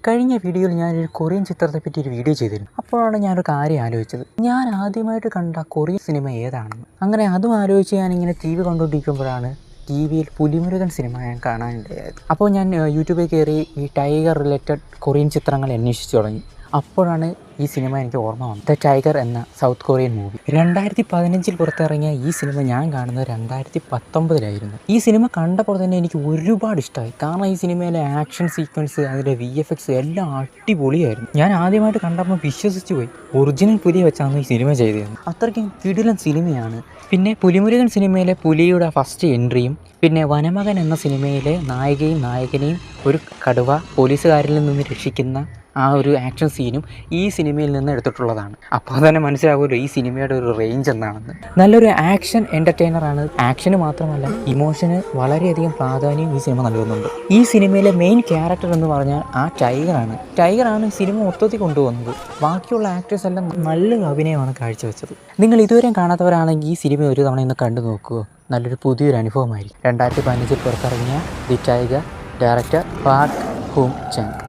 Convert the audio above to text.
കഴിഞ്ഞ വീഡിയോയിൽ ഞാനൊരു കൊറിയൻ ചിത്രത്തെപ്പറ്റി ഒരു വീഡിയോ ചെയ്തിരുന്നു. അപ്പോഴാണ് ഞാനൊരു കാര്യം ആലോചിച്ചത്. ഞാൻ ആദ്യമായിട്ട് കണ്ട കൊറിയൻ സിനിമ ഏതാണെന്ന്. അങ്ങനെ അതും ആലോചിച്ച് ഞാനിങ്ങനെ TV കണ്ടുകൊണ്ടിരിക്കുമ്പോഴാണ് TV-യിൽ പുലിമുരുകൻ സിനിമ ഞാൻ കാണാനിടയായത്. അപ്പോൾ ഞാൻ യൂട്യൂബിൽ കയറി ഈ ടൈഗർ റിലേറ്റഡ് കൊറിയൻ ചിത്രങ്ങൾ അന്വേഷിച്ച് തുടങ്ങി. അപ്പോഴാണ് ഈ സിനിമ എനിക്ക് ഓർമ്മ വന്നത്. ദ ടൈഗർ എന്ന സൗത്ത് കൊറിയൻ മൂവി 2015 പുറത്തിറങ്ങിയ ഈ സിനിമ ഞാൻ കാണുന്നത് 2019 ഈ സിനിമ കണ്ടപ്പോൾ തന്നെ എനിക്ക് ഒരുപാട് ഇഷ്ടമായി. കാരണം ഈ സിനിമയിലെ ആക്ഷൻ സീക്വൻസ്, അതിൻ്റെ VFX എല്ലാം അടിപൊളിയായിരുന്നു. ഞാൻ ആദ്യമായിട്ട് കണ്ടപ്പോൾ വിശ്വസിച്ച് പോയി. ഒറിജിനൽ പുലി വെച്ചാണ് ഈ സിനിമ ചെയ്തത്. അത്രയ്ക്കും കിടിലൻ സിനിമയാണ്. പിന്നെ പുലിമുരുകൻ സിനിമയിലെ പുലിയുടെ ഫസ്റ്റ് എൻട്രിയും, പിന്നെ വനമകൻ എന്ന സിനിമയിലെ നായികയും നായകനെയും ഒരു കടുവ പോലീസുകാരിൽ നിന്ന് രക്ഷിക്കുന്ന ആ ഒരു ആക്ഷൻ സീനും ഈ സിനിമയിൽ നിന്ന് എടുത്തിട്ടുള്ളതാണ്. അപ്പോൾ തന്നെ മനസ്സിലാവുമല്ലോ ഈ സിനിമയുടെ ഒരു റേഞ്ച് എന്താണെന്ന്. നല്ലൊരു ആക്ഷൻ എൻ്റർടൈനറാണ്. ആക്ഷന് മാത്രമല്ല ഇമോഷന് വളരെയധികം പ്രാധാന്യം ഈ സിനിമ നൽകുന്നുണ്ട്. ഈ സിനിമയിലെ മെയിൻ ക്യാരക്ടർ എന്ന് പറഞ്ഞാൽ ആ ടൈഗറാണ് സിനിമ മൊത്തത്തിൽ കൊണ്ടുപോകുന്നത്. ബാക്കിയുള്ള ആക്ടേഴ്സ് എല്ലാം നല്ലൊരു അഭിനയമാണ് കാഴ്ചവെച്ചത്. നിങ്ങൾ ഇതുവരെയും കാണാത്തവരാണെങ്കിൽ ഈ സിനിമ ഒരു തവണ ഇന്ന് കണ്ടു നോക്കുക. നല്ലൊരു പുതിയൊരു അനുഭവമായിരിക്കും. 2015 പുറത്തിറങ്ങിയ the tiger, director Park Hoon Chang.